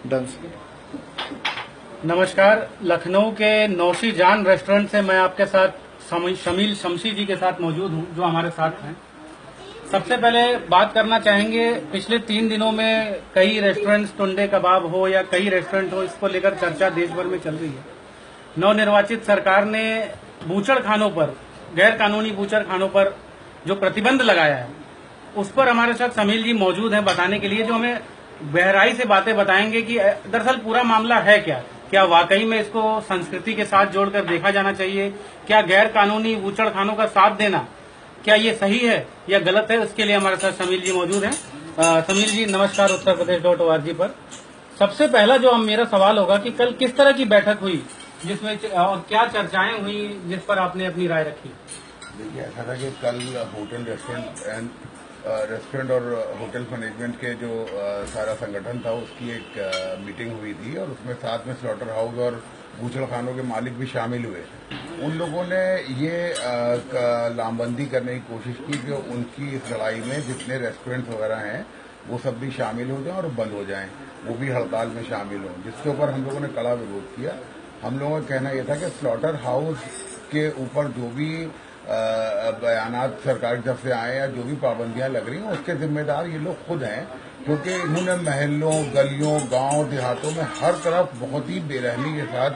Done. नमस्कार, लखनऊ के नौशी जान रेस्टोरेंट से मैं आपके साथ शमील शमशी जी के साथ मौजूद हूं, जो हमारे साथ हैं। सबसे पहले बात करना चाहेंगे, पिछले 3 दिनों में कई रेस्टोरेंट्स, टुंडे कबाब हो या कई रेस्टोरेंट हो, इसको लेकर चर्चा देश भर में चल रही है। नवनिर्वाचित सरकार ने बूचड़ खानों पर, गैर कानूनी बूचड़ खानों पर जो प्रतिबंध लगाया है, उस पर हमारे साथ शमील जी मौजूद हैं बताने के लिए, जो हमें गहराई से बातें बताएंगे कि दरअसल पूरा मामला है क्या वाकई में इसको संस्कृति के साथ जोड़कर देखा जाना चाहिए, क्या गैर कानूनी बूचड़ खानों का साथ देना क्या ये सही है या गलत है। उसके लिए हमारे साथ शमील जी मौजूद हैं। शमील जी नमस्कार, उत्तरप्रदेश.org पर। सबसे पहला जो मेरा सवाल होगा कि कल किस तरह की बैठक हुई, जिसमें और क्या चर्चाएं हुई जिस पर आपने अपनी राय रखी। देखिए, ऐसा था कि कल होटल रेस्टोरेंट और होटल मैनेजमेंट के जो सारा संगठन था, उसकी एक मीटिंग हुई थी और उसमें साथ में स्लॉटर हाउस और बूचड़ खानों के मालिक भी शामिल हुए। उन लोगों ने ये लामबंदी करने की कोशिश की कि उनकी इस लड़ाई में जितने रेस्टोरेंट वगैरह हैं वो सब भी शामिल हो जाएं और बंद हो जाएं, वो भी हड़ताल में शामिल हों, जिसके ऊपर हम लोगों ने कड़ा विरोध किया। हम लोगों का कहना यह था कि स्लॉटर हाउस के ऊपर जो भी बयानात सरकार की तरफ से आए या जो भी पाबंदियां लग रही हैं, उसके जिम्मेदार ये लोग खुद हैं, क्योंकि इन्होंने महलों, गलियों, गांव देहातों में हर तरफ बहुत ही बेरहमी के साथ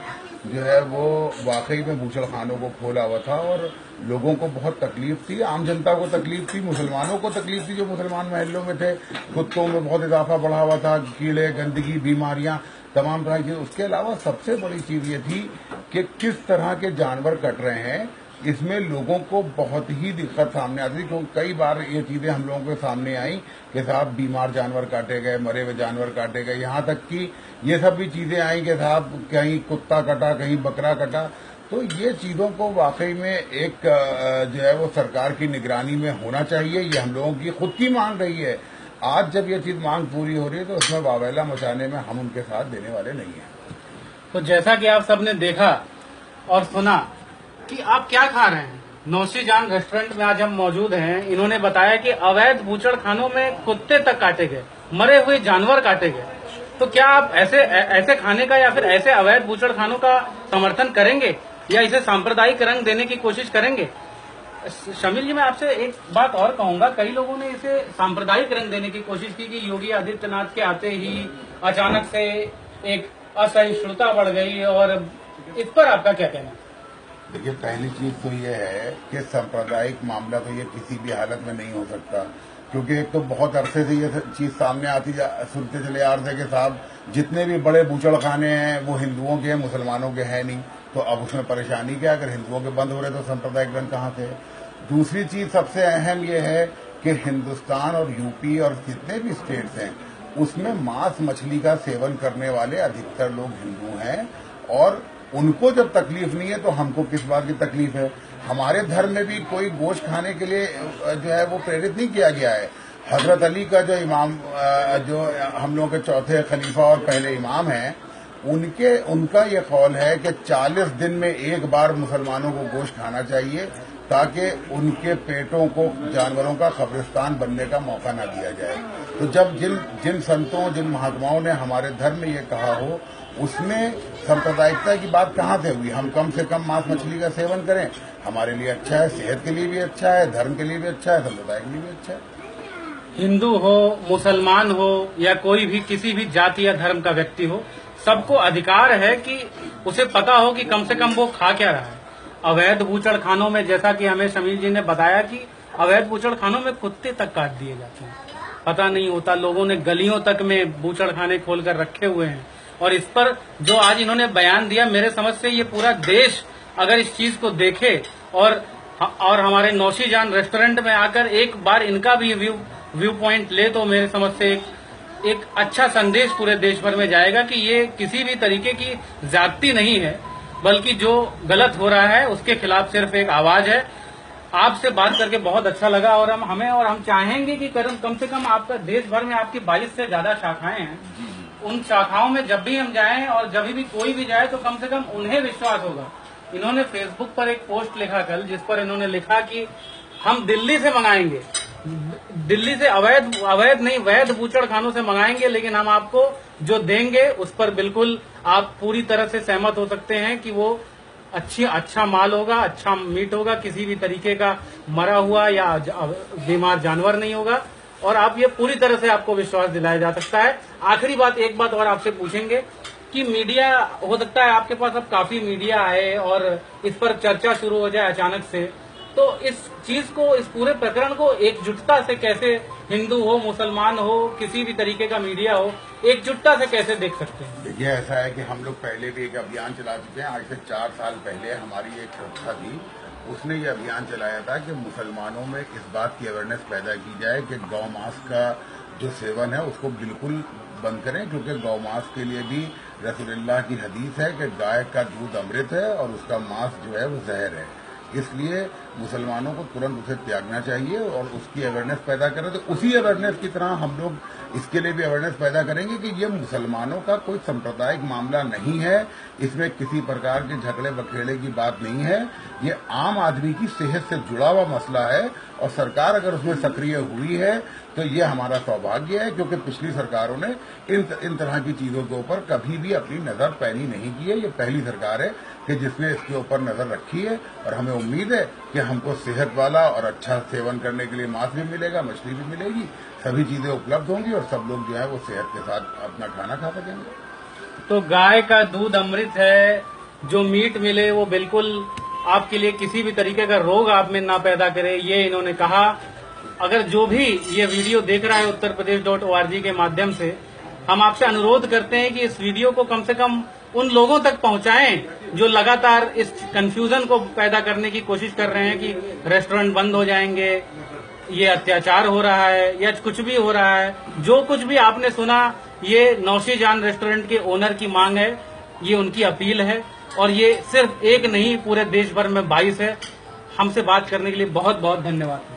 जो है वो वाकई में बूचड़ खानों को खोला हुआ था और लोगों को बहुत तकलीफ थी, आम जनता को तकलीफ थी, मुसलमानों को तकलीफ थी जो मुसलमान महलों में थे। कुत्तों में बहुत इजाफा बढ़ा हुआ था, कीड़े, गंदगी, बीमारियां, तमाम तरह की। उसके अलावा सबसे बड़ी चीज ये थी कि किस तरह के जानवर कट रहे हैं, इसमें लोगों को बहुत ही दिक्कत सामने आती थी, क्योंकि कई बार ये चीजें हम लोगों के सामने आई कि साहब बीमार जानवर काटे गए, मरे हुए जानवर काटे गए, यहाँ तक कि ये सब भी चीजें आई कि साहब कहीं कुत्ता कटा, कहीं बकरा कटा। तो ये चीजों को वाकई में एक जो है वो सरकार की निगरानी में होना चाहिए। ये हम लोगों की खुद की मांग रही है। आज जब ये चीज मांग पूरी हो रही है तो उसमें वावेला मचाने में हम उनके साथ देने वाले नहीं हैं। तो जैसा कि आप सबने देखा और सुना कि आप क्या खा रहे हैं, नौशी जान रेस्टोरेंट में आज हम मौजूद हैं। इन्होंने बताया कि अवैध बूचड़ खानों में कुत्ते तक काटे गए, मरे हुए जानवर काटे गए। तो क्या आप ऐसे खाने का या फिर ऐसे अवैध बूचड़ खानों का समर्थन करेंगे या इसे सांप्रदायिक रंग देने की कोशिश करेंगे। शमील जी, मैं आपसे एक बात और कहूंगा, कई लोगों ने इसे सांप्रदायिक रंग देने की कोशिश की कि योगी आदित्यनाथ के आते ही अचानक से एक असहिष्णुता बढ़ गई, और इस पर आपका क्या कहना है। देखिए, पहली चीज तो ये है कि सांप्रदायिक मामला तो ये किसी भी हालत में नहीं हो सकता, क्योंकि एक तो बहुत अरसे से ये चीज सामने सुनते चले आ रहे थे कि साहब जितने भी बड़े बूचड़ खाने हैं वो हिंदुओं के हैं, मुसलमानों के हैं नहीं। तो अब उसमें परेशानी क्या, अगर हिंदुओं के बंद हो रहे तो सांप्रदायिक रंग कहाँ से। दूसरी चीज सबसे अहम ये है कि हिंदुस्तान और यूपी और जितने भी स्टेट्स हैं उसमें मांस मछली का सेवन करने वाले अधिकतर लोग हिंदू हैं, और उनको जब तकलीफ नहीं है तो हमको किस बात की तकलीफ है। हमारे धर्म में भी कोई गोश्त खाने के लिए जो है वो प्रेरित नहीं किया गया है। हजरत अली का जो इमाम, जो हम लोगों के चौथे खलीफा और पहले इमाम हैं, उनका ये कौल है कि 40 दिन में एक बार मुसलमानों को गोश्त खाना चाहिए, ताकि उनके पेटों को जानवरों का कब्रिस्तान बनने का मौका न दिया जाए। तो जब जिन संतों, जिन महात्माओं ने हमारे धर्म में ये कहा हो, उसमें सांप्रदायिकता की बात कहाँ से हुई। हम कम से कम मांस मछली का सेवन करें, हमारे लिए अच्छा है, सेहत के लिए भी अच्छा है, धर्म के लिए भी अच्छा है, संप्रदाय के लिए भी अच्छा है। हिंदू हो, मुसलमान हो या कोई भी किसी भी जाति या धर्म का व्यक्ति हो, सबको अधिकार है कि उसे पता हो कि कम से कम वो खा क्या रहा है। अवैध बूचड़ खानों में, जैसा कि हमें शमील जी ने बताया कि अवैध बूचड़ खानों में कुत्ते तक काट दिए जाते हैं, पता नहीं होता। लोगों ने गलियों तक में बूचड़ खाने खोलकर रखे हुए हैं, और इस पर जो आज इन्होंने बयान दिया, मेरे समझ से ये पूरा देश अगर इस चीज को देखे और हमारे नौशी जान रेस्टोरेंट में आकर एक बार इनका भी व्यू पॉइंट ले, तो मेरे समझ से एक अच्छा संदेश पूरे देश भर में जाएगा कि ये किसी भी तरीके की ज्यादती नहीं है, बल्कि जो गलत हो रहा है उसके खिलाफ सिर्फ एक आवाज है। आपसे बात करके बहुत अच्छा लगा, और हम चाहेंगे कि कम से कम आपका देश भर में आपकी 22 से ज्यादा शाखाएं हैं, उन शाखाओं में जब भी हम जाएं और जब भी कोई भी जाए तो कम से कम उन्हें विश्वास होगा। इन्होंने फेसबुक पर एक पोस्ट लिखा कल, जिस पर इन्होंने लिखा कि हम दिल्ली से मंगाएंगे, दिल्ली से अवैध नहीं वैध बूचड़ खानों से मंगाएंगे, लेकिन हम आपको जो देंगे उस पर बिल्कुल आप पूरी तरह से सहमत हो सकते हैं कि वो अच्छा माल होगा, अच्छा मीट होगा, किसी भी तरीके का मरा हुआ या बीमार जानवर नहीं होगा, और आप ये पूरी तरह से आपको विश्वास दिलाया जा सकता है। आखिरी बात, एक बात और आपसे पूछेंगे कि मीडिया, हो सकता है आपके पास अब काफी मीडिया है और इस पर चर्चा शुरू हो जाए अचानक से, तो इस चीज को, इस पूरे प्रकरण को एकजुटता से कैसे, हिंदू हो, मुसलमान हो, किसी भी तरीके का मीडिया हो, एकजुटता से कैसे देख सकते हैं? देखिए, ऐसा है कि हम लोग पहले भी एक अभियान चला चुके हैं। आज से 4 साल पहले हमारी एक संस्था थी, उसने ये अभियान चलाया था कि मुसलमानों में इस बात की अवेयरनेस पैदा की जाए कि गौ मांस का जो सेवन है उसको बिल्कुल बंद करें, क्योंकि गौ मांस के लिए भी रसूलुल्लाह की हदीस है कि गाय का दूध अमृत है और उसका मांस जो है वो जहर है। इसलिए मुसलमानों को तुरंत उसे त्यागना चाहिए और उसकी अवेयरनेस पैदा करें। तो उसी अवेयरनेस की तरह हम लोग इसके लिए भी अवेयरनेस पैदा करेंगे कि ये मुसलमानों का कोई सांप्रदायिक मामला नहीं है, इसमें किसी प्रकार के झगड़े बखेड़े की बात नहीं है, ये आम आदमी की सेहत से जुड़ा हुआ मसला है और सरकार अगर उसमें सक्रिय हुई है तो ये हमारा सौभाग्य है, क्योंकि पिछली सरकारों ने इन तरह की चीजों के ऊपर कभी भी अपनी नजर पैनी नहीं की है। ये पहली सरकार है कि जिसने इसके ऊपर नजर रखी है और हमें उम्मीद है कि हमको सेहत वाला और अच्छा सेवन करने के लिए मांस भी मिलेगा, मछली भी मिलेगी, सभी चीजें उपलब्ध होंगी और सब लोग जो है वो सेहत के साथ अपना खाना खा सकेंगे। तो गाय का दूध अमृत है, जो मीट मिले वो बिल्कुल आपके लिए किसी भी तरीके का रोग आप में ना पैदा करे, ये इन्होंने कहा। अगर जो भी ये वीडियो देख रहा है uttarpradesh.org के माध्यम से, हम आपसे अनुरोध करते हैं कि इस वीडियो को कम से कम उन लोगों तक पहुंचाएं जो लगातार इस कंफ्यूजन को पैदा करने की कोशिश कर रहे हैं कि रेस्टोरेंट बंद हो जाएंगे, ये अत्याचार हो रहा है या कुछ भी हो रहा है। जो कुछ भी आपने सुना, ये नौशीजान रेस्टोरेंट के ओनर की मांग है, ये उनकी अपील है और ये सिर्फ एक नहीं, पूरे देश भर में 22 है। हमसे बात करने के लिए बहुत बहुत धन्यवाद।